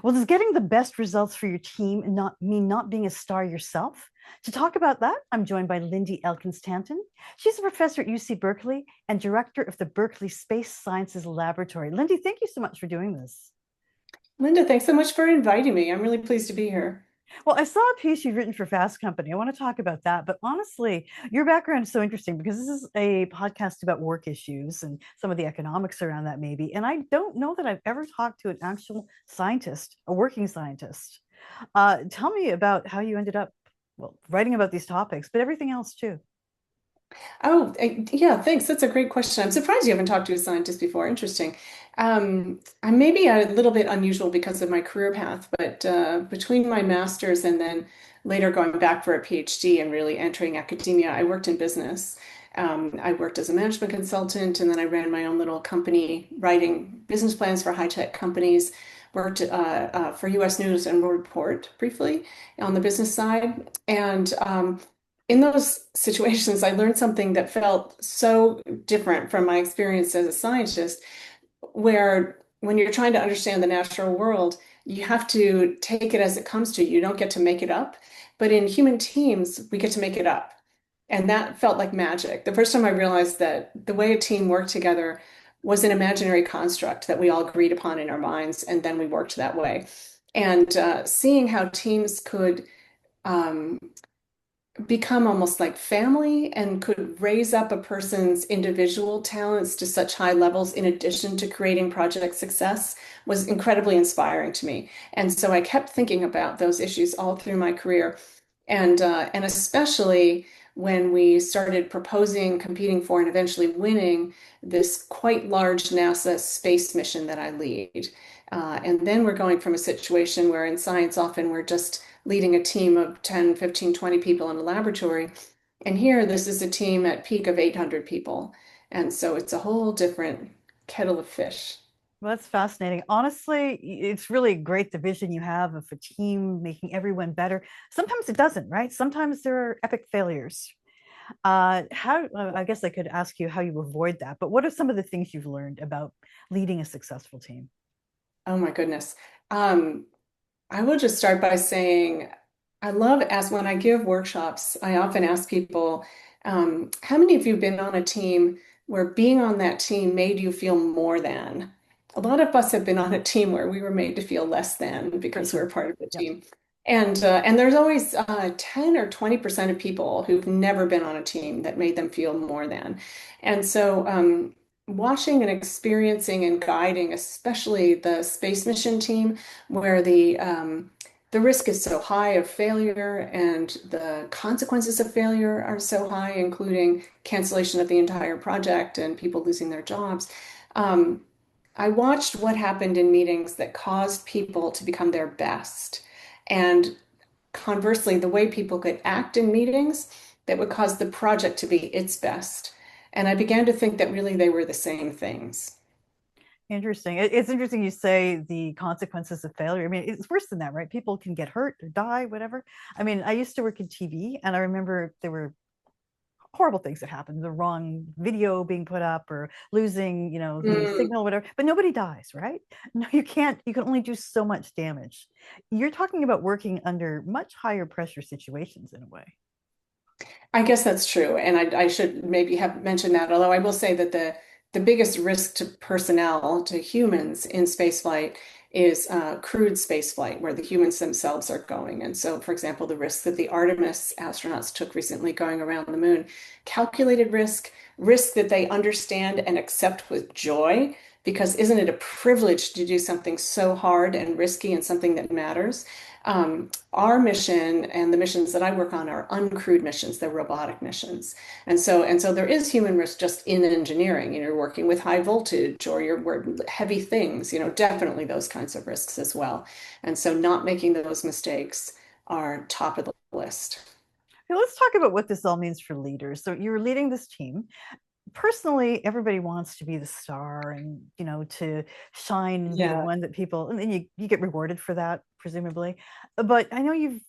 Well, does getting the best results for your team not mean not being a star yourself? To talk about that, I'm joined by Lindy Elkins-Tanton. She's a professor at UC Berkeley and director of the Berkeley Space Sciences Laboratory. Lindy, thank you so much for doing this. Linda, thanks so much for inviting me. I'm really pleased to be here. Well, I saw a piece you've written for Fast Company. I want to talk about that. But honestly, your background is so interesting because this is a podcast about work issues and some of the economics around that, maybe. And I don't know that I've ever talked to an actual scientist, a working scientist. Tell me about how you ended up, well, writing about these topics, but everything else too. Yeah, thanks. That's a great question. I'm surprised you haven't talked to a scientist before. Interesting. I'm maybe a little bit unusual because of my career path, but between my master's and then later going back for a PhD and really entering academia, I worked in business. I worked as a management consultant, and then I ran my own little company writing business plans for high-tech companies. Worked for U.S. News and World Report briefly on the business side, and in those situations, I learned something that felt so different from my experience as a scientist, where when you're trying to understand the natural world, you have to take it as it comes to you. You don't get to make it up. But in human teams, we get to make it up. And that felt like magic. The first time I realized that the way a team worked together was an imaginary construct that we all agreed upon in our minds, and then we worked that way. And seeing how teams could um, become almost like family and could raise up a person's individual talents to such high levels in addition to creating project success was incredibly inspiring to me. And so I kept thinking about those issues all through my career. And especially when we started proposing, competing for, and eventually winning this quite large NASA space mission that I lead. And then we're going from a situation where in science often we're just leading a team of 10, 15, 20 people in a laboratory. And here, this is a team at peak of 800 people. And so it's a whole different kettle of fish. Well, that's fascinating. Honestly, it's really great the vision you have of a team making everyone better. Sometimes it doesn't, right? Sometimes there are epic failures. I guess I could ask you how you avoid that, but what are some of the things you've learned about leading a successful team? Oh my goodness. Um, I will just start by saying I love as when I give workshops, I often ask people, how many of you have been on a team where being on that team made you feel more than? A lot of us have been on a team where we were made to feel less than For because we're sure. part of the Yep. team. And there's always 10 or 20% of people who've never been on a team that made them feel more than. And so watching and experiencing and guiding, especially the space mission team, where the risk is so high of failure and the consequences of failure are so high, including cancellation of the entire project and people losing their jobs. Um, I watched what happened in meetings that caused people to become their best. And conversely, the way people could act in meetings that would cause the project to be its best. And I began to think that really they were the same things. Interesting. It's interesting you say the consequences of failure. I mean, it's worse than that, right? People can get hurt or die, whatever. I mean, I used to work in TV, and I remember there were horrible things that happened, the wrong video being put up or losing, the Mm. signal, whatever. But nobody dies, right? No, you can't. You can only do so much damage. You're talking about working under much higher pressure situations in a way. I guess that's true. And I should maybe have mentioned that, although I will say that the biggest risk to personnel, to humans in spaceflight, is crewed spaceflight, where the humans themselves are going. And so, for example, the risk that the Artemis astronauts took recently going around the moon, calculated risk, risk that they understand and accept with joy, because isn't it a privilege to do something so hard and risky and something that matters? Our mission and the missions that I work on are uncrewed missions, they're robotic missions. And so there is human risk just in engineering. You're working with high voltage or you're working heavy things, definitely those kinds of risks as well. And so not making those mistakes are top of the list. Okay, let's talk about what this all means for leaders. So you're leading this team. Personally, everybody wants to be the star and to shine and be the Yeah. one that people, and then you get rewarded for that, presumably. But I know you've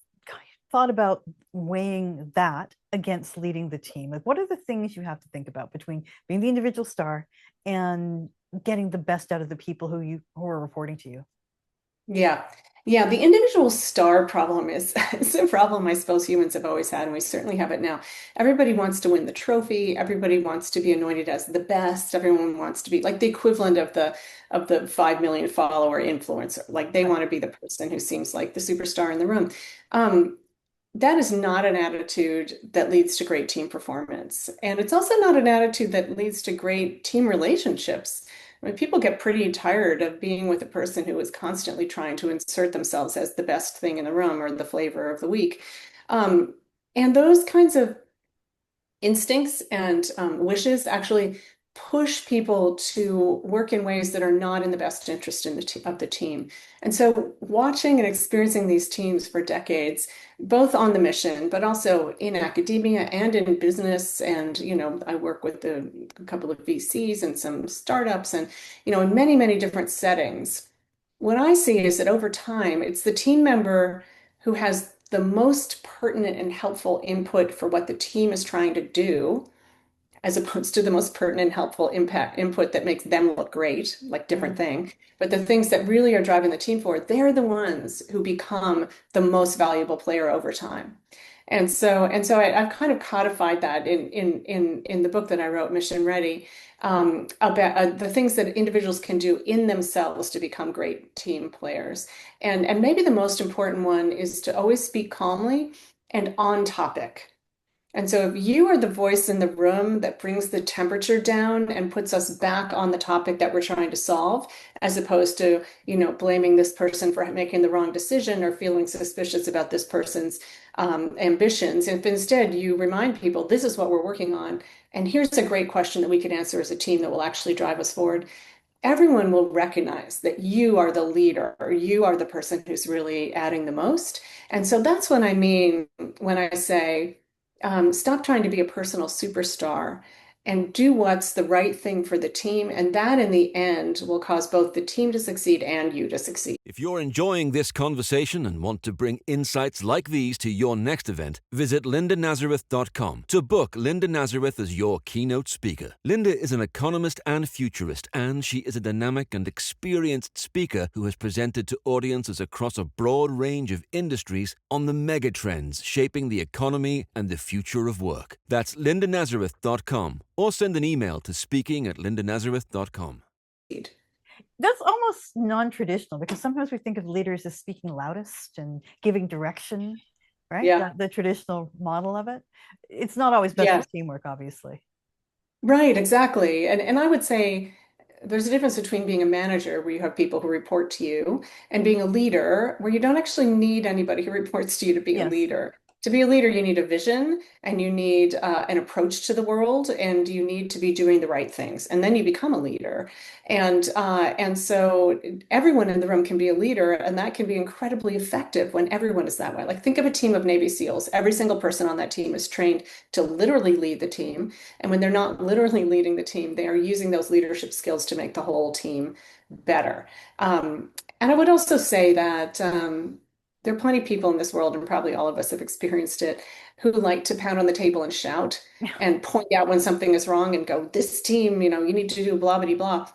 thought about weighing that against leading the team. Like, what are the things you have to think about between being the individual star and getting the best out of the people who are reporting to you? Yeah. Yeah, the individual star problem is it's a problem I suppose humans have always had, and we certainly have it now. Everybody wants to win the trophy. Everybody wants to be anointed as the best. Everyone wants to be like the equivalent of the 5 million follower influencer. Like they Right. want to be the person who seems like the superstar in the room. Um, that is not an attitude that leads to great team performance. And it's also not an attitude that leads to great team relationships. I mean, people get pretty tired of being with a person who is constantly trying to insert themselves as the best thing in the room or the flavor of the week. Um, and those kinds of instincts and wishes actually push people to work in ways that are not in the best interest in of the team. And so watching and experiencing these teams for decades, both on the mission, but also in academia and in business. And, I work with a couple of VCs and some startups and, in many, many different settings. What I see is that over time, it's the team member who has the most pertinent and helpful input for what the team is trying to do, as opposed to the most pertinent, helpful impact input that makes them look great, like different Mhm. thing. But the things that really are driving the team forward, they're the ones who become the most valuable player over time. And so I've kind of codified that in the book that I wrote, Mission Ready, about the things that individuals can do in themselves to become great team players. And maybe the most important one is to always speak calmly and on topic. And so if you are the voice in the room that brings the temperature down and puts us back on the topic that we're trying to solve, as opposed to, blaming this person for making the wrong decision or feeling suspicious about this person's ambitions, if instead you remind people, this is what we're working on, and here's a great question that we can answer as a team that will actually drive us forward, everyone will recognize that you are the leader, or you are the person who's really adding the most. And so that's what I mean when I say, stop trying to be a personal superstar and do what's the right thing for the team. And that in the end will cause both the team to succeed and you to succeed. If you're enjoying this conversation and want to bring insights like these to your next event, visit lindanazareth.com to book Linda Nazareth as your keynote speaker. Linda is an economist and futurist, and she is a dynamic and experienced speaker who has presented to audiences across a broad range of industries on the megatrends shaping the economy and the future of work. That's lindanazareth.com, or send an email to speaking@lindanazareth.com. That's almost non-traditional because sometimes we think of leaders as speaking loudest and giving direction, right? Yeah. The traditional model of it. It's not always best for Yeah. teamwork, obviously. Right, exactly. And I would say there's a difference between being a manager where you have people who report to you and being a leader where you don't actually need anybody who reports to you to be a Yes. leader. To be a leader, you need a vision and you need an approach to the world and you need to be doing the right things. And then you become a leader. And so everyone in the room can be a leader, and that can be incredibly effective when everyone is that way. Like think of a team of Navy SEALs. Every single person on that team is trained to literally lead the team. And when they're not literally leading the team, they are using those leadership skills to make the whole team better. And I would also say that there are plenty of people in this world, and probably all of us have experienced it, who like to pound on the table and shout and point out when something is wrong and go, this team, you need to do blah, blah, blah.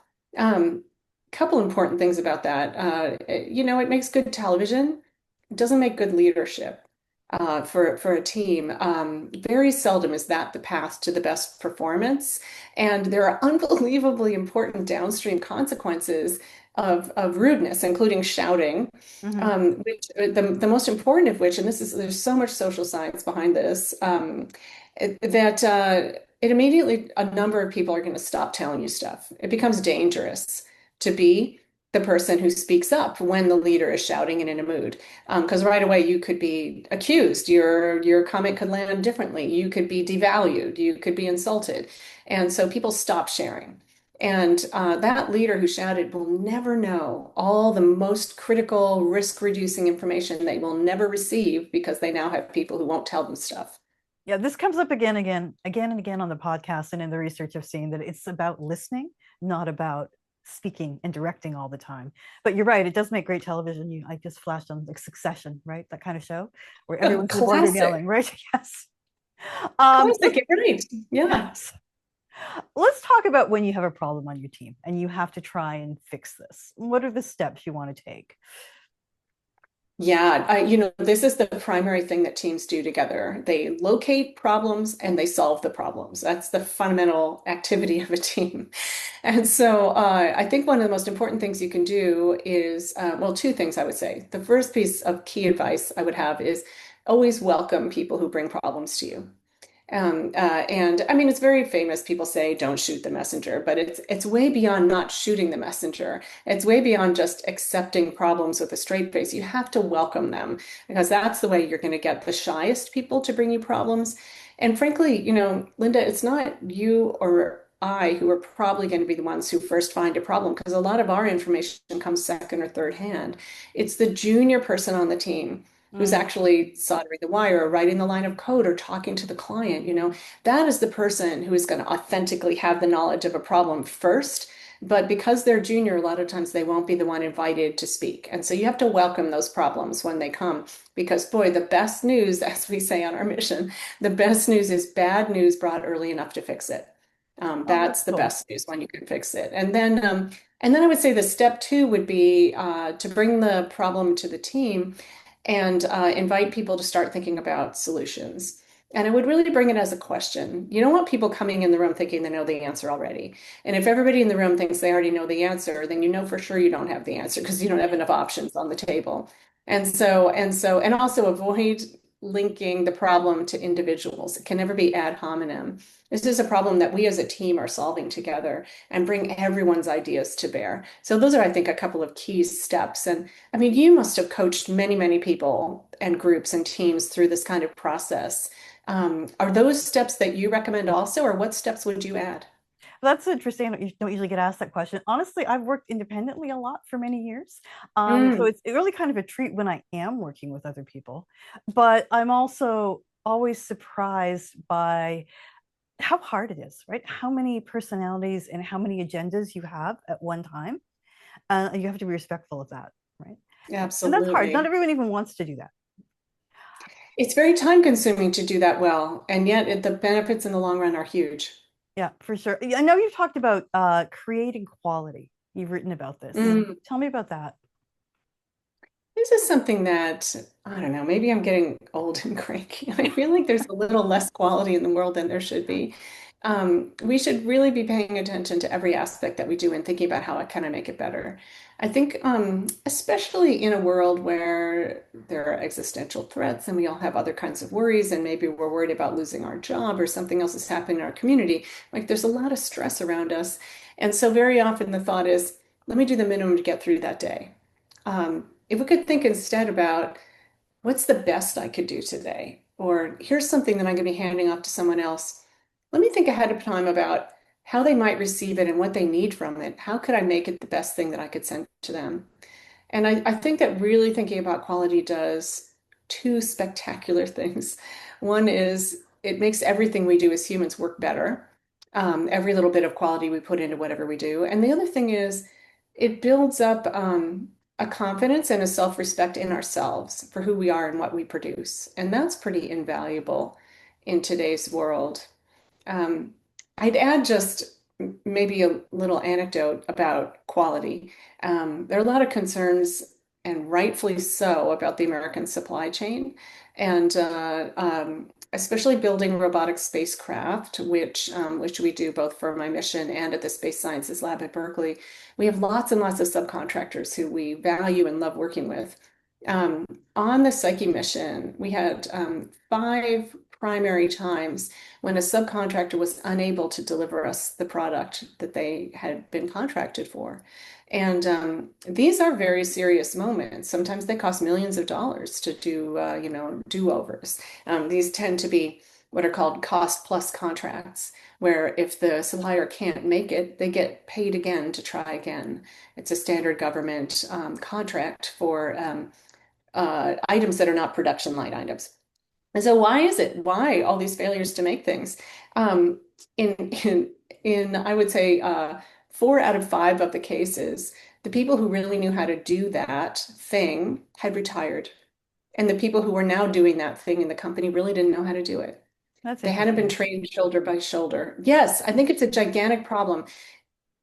Couple important things about that. It makes good television. It doesn't make good leadership for a team. Very seldom is that the path to the best performance. And there are unbelievably important downstream consequences of rudeness, including shouting, Hmm. which the most important of which, and there's so much social science behind this, that it immediately, a number of people are going to stop telling you stuff. It becomes dangerous to be the person who speaks up when the leader is shouting and in a mood. Because right away you could be accused, your comment could land differently, you could be devalued, you could be insulted. And so people stop sharing. And that leader who shouted will never know all the most critical risk-reducing information they will never receive because they now have people who won't tell them stuff. Yeah, this comes up again and again on the podcast and in the research I've seen that it's about listening, not about speaking and directing all the time. But you're right, it does make great television. I just flashed on like Succession, right? That kind of show where Oh, everyone's in the boardroom classic. yelling, right? Yes. Um, Classic, right. Yeah. yes. Let's talk about when you have a problem on your team and you have to try and fix this. What are the steps you want to take? Yeah, this is the primary thing that teams do together. They locate problems and they solve the problems. That's the fundamental activity of a team. And so I think one of the most important things you can do is, well, two things I would say. The first piece of key advice I would have is always welcome people who bring problems to you. And I mean, it's very famous. People say, "Don't shoot the messenger," but it's way beyond not shooting the messenger. It's way beyond just accepting problems with a straight face. You have to welcome them because that's the way you're going to get the shyest people to bring you problems. And frankly, Linda, it's not you or I who are probably going to be the ones who first find a problem because a lot of our information comes second or third hand. It's the junior person on the team who's Mm. actually soldering the wire or writing the line of code or talking to the client, that is the person who is going to authentically have the knowledge of a problem first. But because they're junior, a lot of times they won't be the one invited to speak. And so you have to welcome those problems when they come, because boy, the best news, as we say on our mission, the best news is bad news brought early enough to fix it. Oh, that's That's the cool. best news when you can fix it. And then I would say the step two would be to bring the problem to the team and invite people to start thinking about solutions. And I would really bring it as a question. You don't want people coming in the room thinking they know the answer already. And if everybody in the room thinks they already know the answer, then you know for sure you don't have the answer because you don't have enough options on the table. And also avoid linking the problem to individuals. It can never be ad hominem. This is a problem that we as a team are solving together and bring everyone's ideas to bear. So those are, I think, a couple of key steps. And I mean, you must have coached many, many people and groups and teams through this kind of process. Are those steps that you recommend also, or what steps would you add? That's interesting. You don't usually get asked that question. Honestly, I've worked independently a lot for many years. So Mm, it's really kind of a treat when I am working with other people. But I'm also always surprised by how hard it is, right? How many personalities and how many agendas you have at one time. And you have to be respectful of that, right? And that's hard. Not absolutely. everyone even wants to do that. It's very time consuming to do that well, and yet the benefits in the long run are huge. Yeah, for sure. I know you've talked about creating quality. You've written about this. Mm. Tell me about that. This is something that, I don't know, maybe I'm getting old and cranky. I feel like there's a little less quality in the world than there should be. We should really be paying attention to every aspect that we do and thinking about how can I make it better. I think, especially in a world where there are existential threats and we all have other kinds of worries, and maybe we're worried about losing our job or something else is happening in our community, like there's a lot of stress around us. And so very often the thought is, let me do the minimum to get through that day. If we could think instead about what's the best I could do today, or here's something that I'm going to be handing off to someone else. Let me think ahead of time about how they might receive it and what they need from it. How could I make it the best thing that I could send to them? And I think that really thinking about quality does two spectacular things. One is it makes everything we do as humans work better. Every little bit of quality we put into whatever we do. And the other thing is it builds up a confidence and a self-respect in ourselves for who we are and what we produce. And that's pretty invaluable in today's world. Um, I'd add just maybe a little anecdote about quality. There are a lot of concerns, and rightfully so, about the American supply chain, and especially building robotic spacecraft, which we do both for my mission and at the Space Sciences Lab at Berkeley. We have lots and lots of subcontractors who we value and love working with. Um, on the Psyche mission, we had five primary times when a subcontractor was unable to deliver us the product that they had been contracted for. And these are very serious moments. Sometimes they cost millions of dollars to do, do-overs. These tend to be what are called cost plus contracts, where if the supplier can't make it, they get paid again to try again. It's a standard government contract for items that are not production line items. And so why is it? Why all these failures to make things? Um, in in I would say four out of five of the cases, the people who really knew how to do that thing had retired. And the people who were now doing that thing in the company really didn't know how to do it. That's They hadn't been interesting. trained shoulder by shoulder. Yes, I think it's a gigantic problem.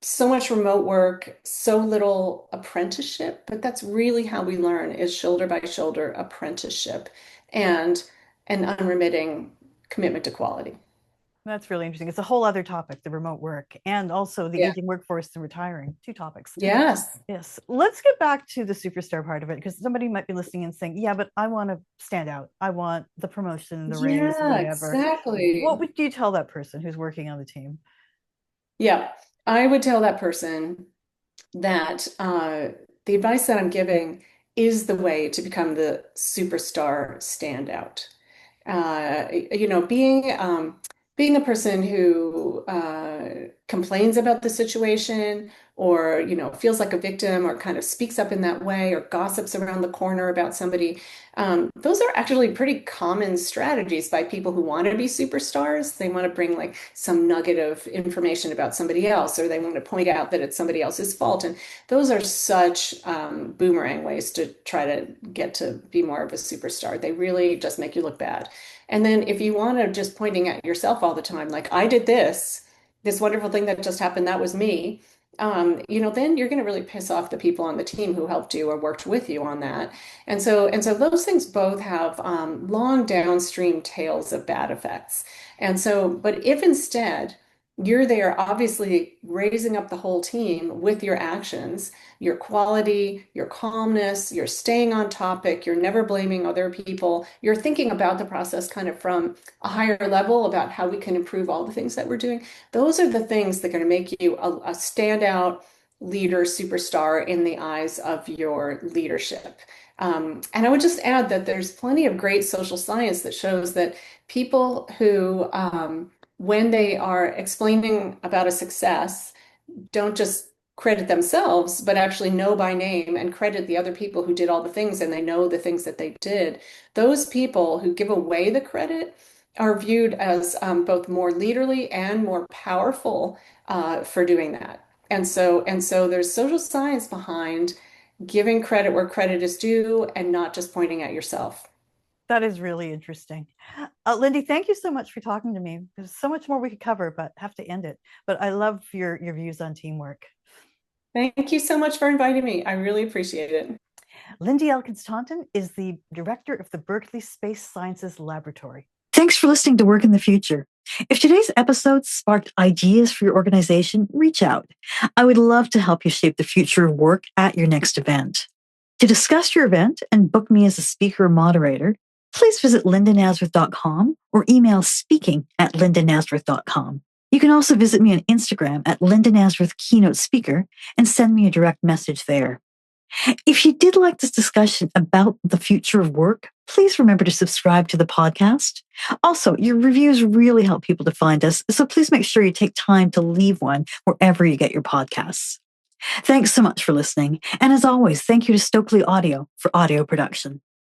so much remote work, so little apprenticeship, but that's really how we learn is shoulder by shoulder apprenticeship and an unremitting commitment to quality. That's really interesting. It's a whole other topic, the remote work, and also the Yeah. aging workforce and retiring. Two topics. Yes. Yes. Let's get back to the superstar part of it, because somebody might be listening and saying, yeah, but I want to stand out. I want the promotion, the raise, Yeah, whatever. What exactly. would you tell that person who's working on the team? Yeah. I would tell that person that the advice that I'm giving is the way to become the superstar standout. Being a person who complains about the situation or, feels like a victim or kind of speaks up in that way or gossips around the corner about somebody, those are actually pretty common strategies by people who want to be superstars. They want to bring like some nugget of information about somebody else, or they want to point out that it's somebody else's fault. And those are such boomerang ways to try to get to be more of a superstar. They really just make you look bad. And then if you want to just pointing at yourself all the time, like I did this wonderful thing that just happened, that was me, then you're going to really piss off the people on the team who helped you or worked with you on that. And so those things both have long downstream tails of bad effects. But if instead you're there, obviously raising up the whole team with your actions, your quality, your calmness, you're staying on topic, you're never blaming other people, you're thinking about the process kind of from a higher level about how we can improve all the things that we're doing. Those are the things that are going to make you a standout leader, superstar in the eyes of your leadership. And I would just add that there's plenty of great social science that shows that people who, when they are explaining about a success, don't just credit themselves, but actually know by name and credit the other people who did all the things and they know the things that they did. Those people who give away the credit are viewed as both more leaderly and more powerful for doing that. And so there's social science behind giving credit where credit is due and not just pointing at yourself. That is really interesting. Lindy, thank you so much for talking to me. There's so much more we could cover, but have to end it. But I love your views on teamwork. Thank you so much for inviting me. I really appreciate it. Lindy Elkins-Tanton is the director of the Berkeley Space Sciences Laboratory. Thanks for listening to Work in the Future. If today's episode sparked ideas for your organization, reach out. I would love to help you shape the future of work at your next event. To discuss your event and book me as a speaker or moderator, please visit lindanazareth.com or email speaking@lindanazareth.com. You can also visit me on Instagram at Linda Nazareth Keynote Speaker and send me a direct message there. If you did like this discussion about the future of work, please remember to subscribe to the podcast. Also, your reviews really help people to find us, so please make sure you take time to leave one wherever you get your podcasts. Thanks so much for listening. And as always, thank you to Stokely Audio for audio production.